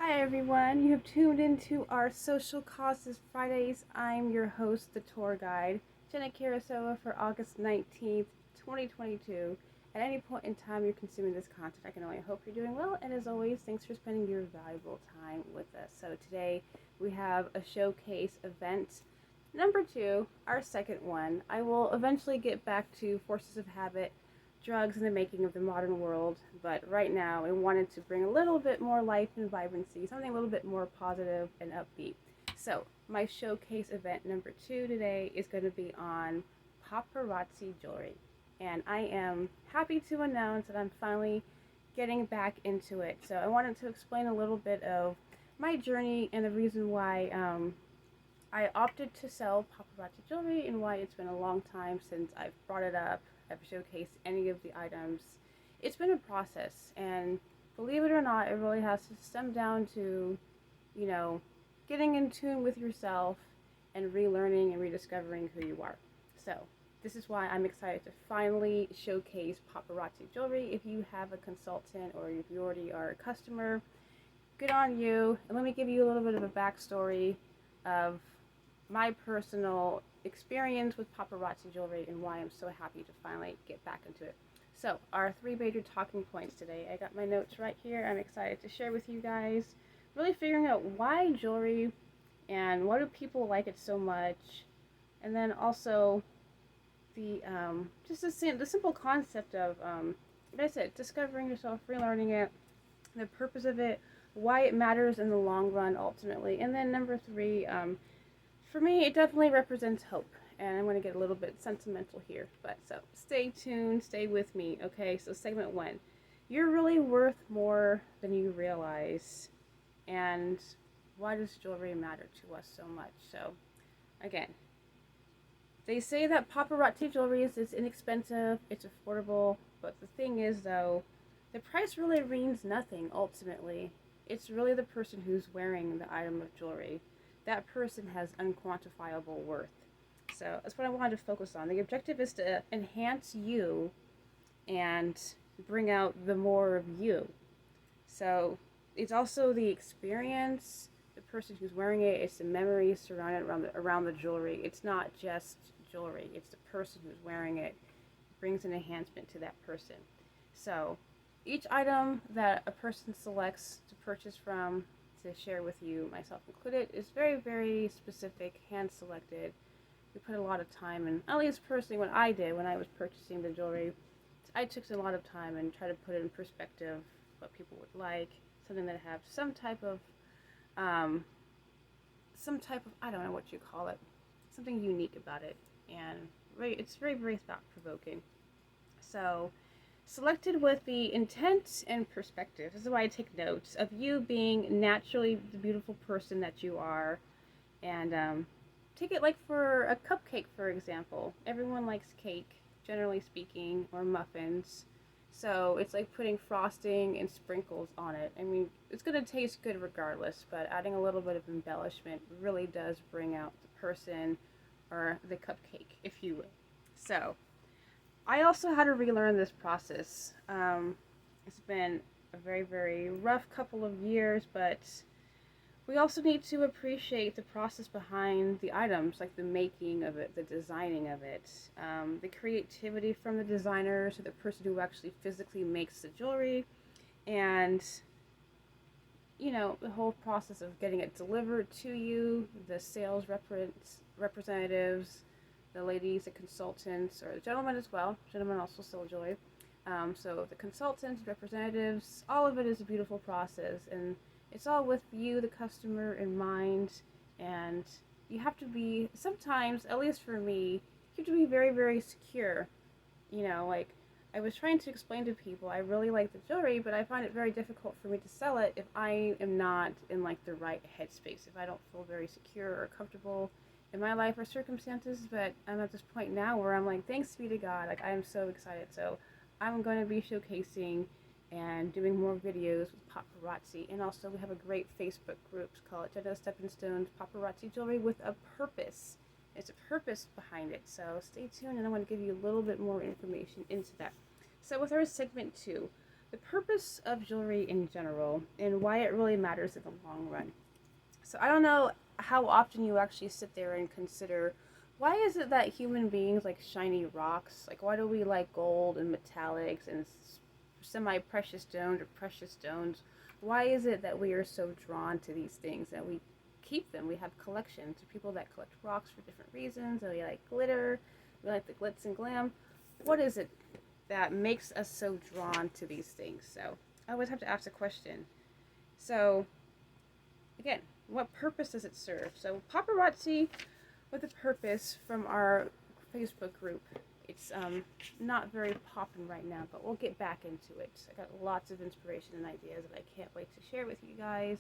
Hi everyone, you have tuned into our Social Causes Fridays. I'm your host, the tour guide, Jenna Karasoa for August 19th, 2022. At any point in time you're consuming this content, I can only hope you're doing well, and as always, thanks for spending your valuable time with us. So today we have a showcase event. Number two, our second one. I will eventually get back to Forces of Habit, drugs and the making of the modern world, but right now I wanted to bring a little bit more life and vibrancy, something a little bit more positive and upbeat. So my showcase event number two today is going to be on paparazzi jewelry, and I am happy to announce that I'm finally getting back into it. So I wanted to explain a little bit of my journey and the reason why I opted to sell paparazzi jewelry and why it's been a long time since I've brought it up, I've showcased any of the items. It's been a process, and believe it or not, it really has to stem down to, you know, getting in tune with yourself and relearning and rediscovering who you are. So, this is why I'm excited to finally showcase paparazzi jewelry. If you have a consultant or if you already are a customer, good on you. And let me give you a little bit of a backstory of my personal experience with paparazzi jewelry and why I'm so happy to finally get back into it. So, our three major talking points today. I got my notes right here. I'm excited to share with you guys. Really figuring out why jewelry and why do people like it so much, and then also the just the simple concept of like I said, discovering yourself, relearning it, the purpose of it, why it matters in the long run ultimately, and then number three, for me, it definitely represents hope. And I'm going to get a little bit sentimental here. But so stay tuned, stay with me. Okay, so segment one. You're really worth more than you realize. And why does jewelry matter to us so much? So, again, they say that paparazzi jewelry is inexpensive, it's affordable. But the thing is, though, the price really means nothing ultimately. It's really the person who's wearing the item of jewelry. That person has unquantifiable worth. So that's what I wanted to focus on. The objective is to enhance you and bring out the more of you. So it's also the experience, the person who's wearing it, it's the memories surrounded around the jewelry. It's not just jewelry, it's the person who's wearing it. It brings an enhancement to that person. So each item that a person selects to purchase from, to share with you, myself included, is very, very specific, hand selected. We put a lot of time in, at least personally when I was purchasing the jewelry, I took a lot of time and tried to put it in perspective what people would like, something that have some type of, I don't know what you call it, something unique about it, and it's very, very thought-provoking. So, selected with the intent and perspective. This is why I take notes of you being naturally the beautiful person that you are. And take it like for a cupcake, for example. Everyone likes cake, generally speaking, or muffins. So it's like putting frosting and sprinkles on it. I mean, it's going to taste good regardless, but adding a little bit of embellishment really does bring out the person or the cupcake, if you will. So, I also had to relearn this process. It's been a very, very rough couple of years, but we also need to appreciate the process behind the items, like the making of it, the designing of it, the creativity from the designer to the person who actually physically makes the jewelry, and the whole process of getting it delivered to you, the sales representatives, the ladies, the consultants, or the gentlemen as well. Gentlemen also sell jewelry. So the consultants, representatives, all of it is a beautiful process, and it's all with you, the customer, in mind. And you have to be, sometimes, at least for me, you have to be very, very secure. Like I was trying to explain to people, I really like the jewelry, but I find it very difficult for me to sell it if I am not in like the right headspace, if I don't feel very secure or comfortable in my life or circumstances. But I'm at this point now where I'm like, thanks be to God, like I am so excited. So I'm going to be showcasing and doing more videos with paparazzi, and also we have a great Facebook group called Steppin Paparazzi Jewelry with a purpose. There's a purpose behind it, so stay tuned and I want to give you a little bit more information into that. So with our segment two, the purpose of jewelry in general and why it really matters in the long run. So I don't know how often you actually sit there and consider, why is it that human beings like shiny rocks? Like, why do we like gold and metallics and semi precious stones or precious stones? Why is it that we are so drawn to these things that we keep them? We have collections of people that collect rocks for different reasons, and we like glitter, we like the glitz and glam. What is it that makes us so drawn to these things? So I always have to ask the question. So again, what purpose does it serve? So paparazzi with a purpose from our Facebook group. It's not very popping right now, but we'll get back into it. I got lots of inspiration and ideas that I can't wait to share with you guys.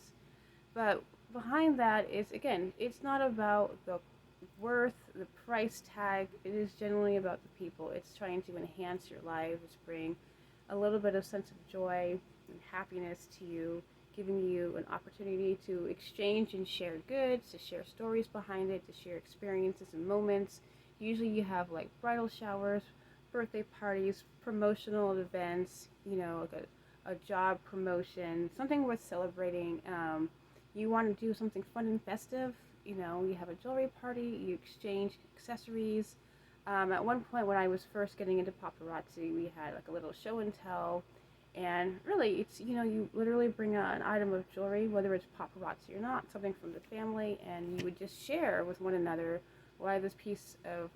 But behind that is, again, it's not about the worth, the price tag. It is generally about the people. It's trying to enhance your lives, bring a little bit of sense of joy and happiness to you, giving you an opportunity to exchange and share goods, to share stories behind it, to share experiences and moments. Usually you have like bridal showers, birthday parties, promotional events, like a job promotion, something worth celebrating. You want to do something fun and festive, you have a jewelry party, you exchange accessories. At one point when I was first getting into paparazzi, we had like a little show and tell. And really, it's, you literally bring out an item of jewelry, whether it's paparazzi or not, something from the family, and you would just share with one another why this piece of,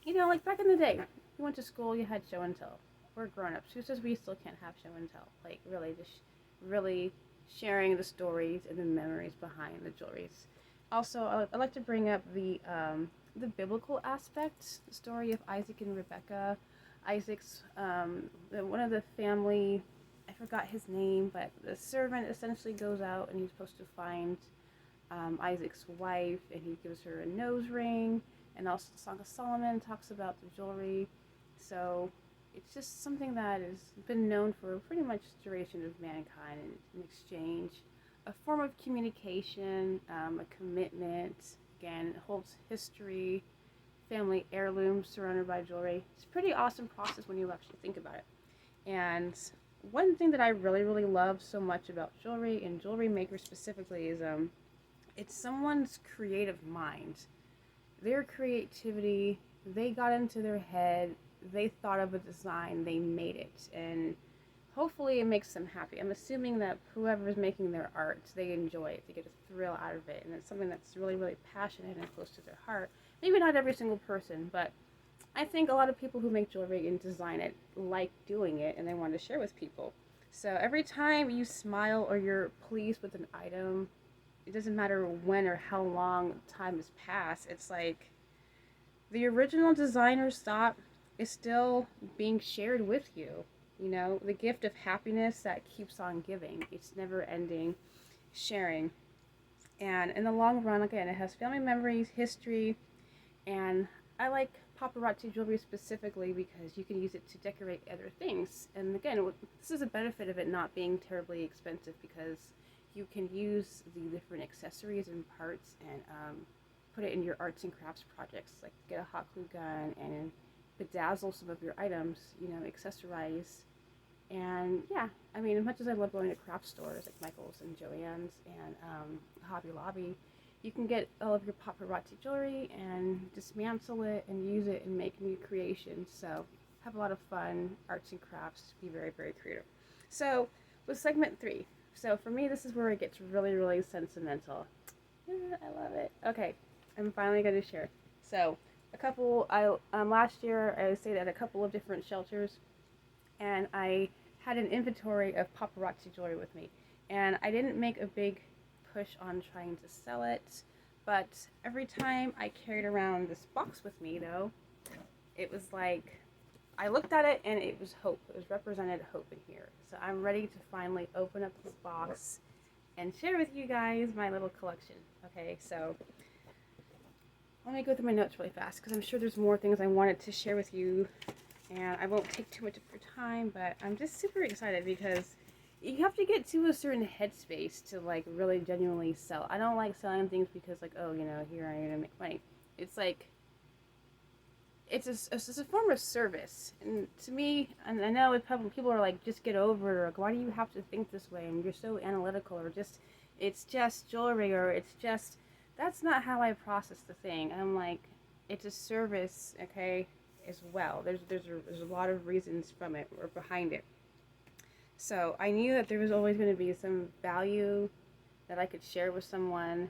like back in the day, you went to school, you had show and tell. We're grown-ups. Who says we still can't have show and tell? Like, really, just really sharing the stories and the memories behind the jewelries. Also, I like to bring up the biblical aspect, the story of Isaac and Rebecca. Isaac's one of the family, I forgot his name, but the servant essentially goes out and he's supposed to find Isaac's wife, and he gives her a nose ring, and also the Song of Solomon talks about the jewelry. So it's just something that has been known for pretty much the duration of mankind, and an exchange, a form of communication, a commitment. Again, it holds history, family heirlooms surrounded by jewelry. It's a pretty awesome process when you actually think about it. And one thing that I really, really love so much about jewelry, and jewelry makers specifically, is it's someone's creative mind. Their creativity, they got into their head, they thought of a design, they made it, and hopefully it makes them happy. I'm assuming that whoever is making their art, they enjoy it, they get a thrill out of it, and it's something that's really, really passionate and close to their heart. Maybe not every single person, but I think a lot of people who make jewelry and design it like doing it, and they want to share with people. So every time you smile or you're pleased with an item, it doesn't matter when or how long time has passed, it's like the original designer's thought is still being shared with you. The gift of happiness that keeps on giving. It's never ending sharing. And in the long run, again, it has family memories, history, and I like paparazzi jewelry specifically because you can use it to decorate other things. And again, this is a benefit of it not being terribly expensive, because you can use the different accessories and parts and put it in your arts and crafts projects, like get a hot glue gun and bedazzle some of your items, accessorize. And yeah, I mean, as much as I love going to craft stores like Michael's and Joann's and Hobby Lobby, you can get all of your paparazzi jewelry and dismantle it and use it and make new creations. So have a lot of fun, arts and crafts, be very, very creative. So with segment 3, so for me, this is where it gets really, really sentimental. I love it. Okay, I'm finally going to share. So last year I stayed at a couple of different shelters, and I had an inventory of paparazzi jewelry with me, and I didn't make a big push on trying to sell it, but every time I carried around this box with me, though, it was like I looked at it and it was hope. It was represented hope in here. So I'm ready to finally open up this box and share with you guys my little collection. Okay, so let me go through my notes really fast, because I'm sure there's more things I wanted to share with you, and I won't take too much of your time, but I'm just super excited because you have to get to a certain headspace to like really genuinely sell. I don't like selling things because like, oh, here I am to make money. It's like, it's a form of service, and to me, and I know people are like, just get over it, or like, why do you have to think this way, and you're so analytical, or just it's just jewelry, or it's just that's not how I process the thing. And I'm like, it's a service, okay, as well. There's a lot of reasons from it or behind it. So I knew that there was always going to be some value that I could share with someone,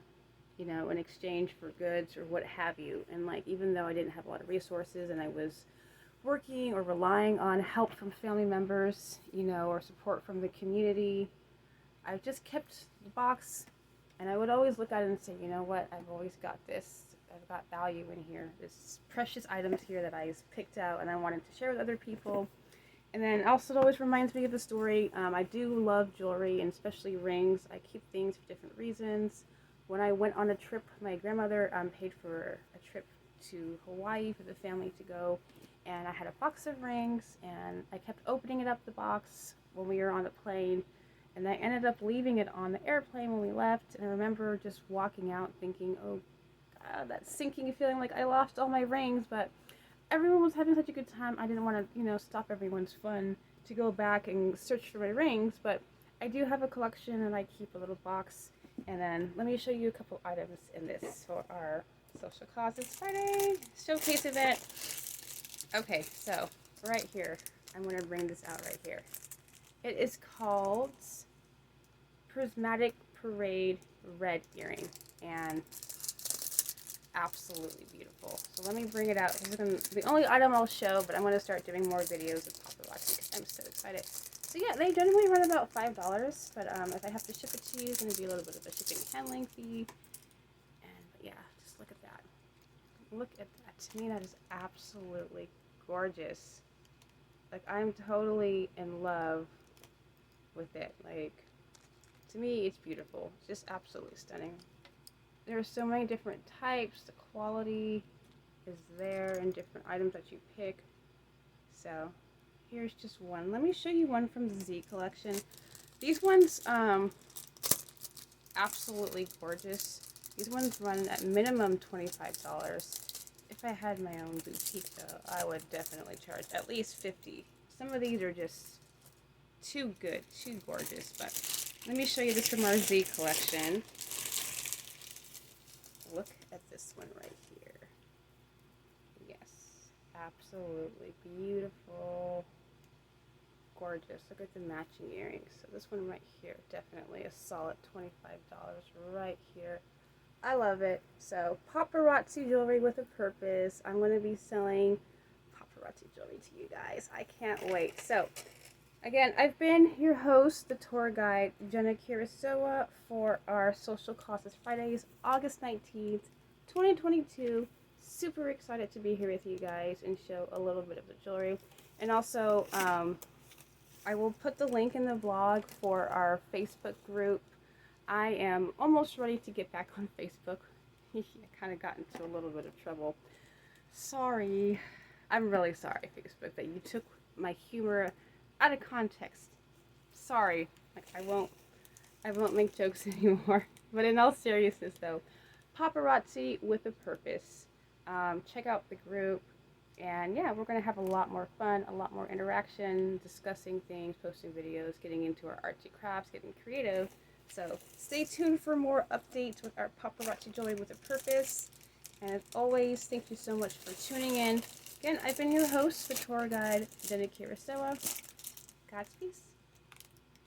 in exchange for goods or what have you. And like, even though I didn't have a lot of resources and I was working or relying on help from family members, or support from the community, I just kept the box, and I would always look at it and say, you know what, I've always got this. I've got value in here. There's precious items here that I picked out and I wanted to share with other people. And then also it always reminds me of the story. I do love jewelry, and especially rings. I keep things for different reasons. When I went on a trip, my grandmother paid for a trip to Hawaii for the family to go, and I had a box of rings, and I kept opening it up, the box, when we were on the plane, and I ended up leaving it on the airplane when we left. And I remember just walking out thinking, oh God, that sinking feeling like I lost all my rings. But everyone was having such a good time. I didn't want to, stop everyone's fun to go back and search for my rings. But I do have a collection, and I keep a little box. And then let me show you a couple items in this for our Social Causes Friday showcase event. Okay, so right here, I'm going to bring this out right here. It is called Prismatic Parade Red Earring, and absolutely beautiful. So let me bring it out. This is the only item I'll show, but I'm going to start doing more videos of Paparazzi because I'm so excited. So yeah, they generally run about $5, but if I have to ship it to you, it's going to be a little bit of a shipping and handling fee. But yeah, just look at that. Look at that. To me, that is absolutely gorgeous. Like, I'm totally in love with it. Like, to me, it's beautiful. It's just absolutely stunning. There are so many different types. The quality is there in different items that you pick. So here's just one. Let me show you one from the Z collection. These ones, absolutely gorgeous. These ones run at minimum $25. If I had my own boutique, though, I would definitely charge at least $50. Some of these are just too good, too gorgeous. But let me show you this from our Z collection. Look at this one right here. Yes, absolutely beautiful, gorgeous. Look at the matching earrings. So this one right here, definitely a solid $25 right here. I love it. So Paparazzi jewelry with a purpose. I'm going to be selling Paparazzi jewelry to you guys. I can't wait. So again, I've been your host, the tour guide, Jenna Kirisoa, for our Social Causes Fridays, August 19th, 2022. Super excited to be here with you guys and show a little bit of the jewelry. And also, I will put the link in the blog for our Facebook group. I am almost ready to get back on Facebook. I kind of got into a little bit of trouble. Sorry. I'm really sorry, Facebook, that you took my humor out of context. Sorry. Like, I won't make jokes anymore. But in all seriousness, though, Paparazzi with a purpose. Check out the group. And yeah, we're going to have a lot more fun, a lot more interaction, discussing things, posting videos, getting into our artsy crafts, getting creative. So stay tuned for more updates with our Paparazzi jewelry with a purpose. And as always, thank you so much for tuning in. Again, I've been your host, the tour guide, Jenna Kirisoa. God's peace.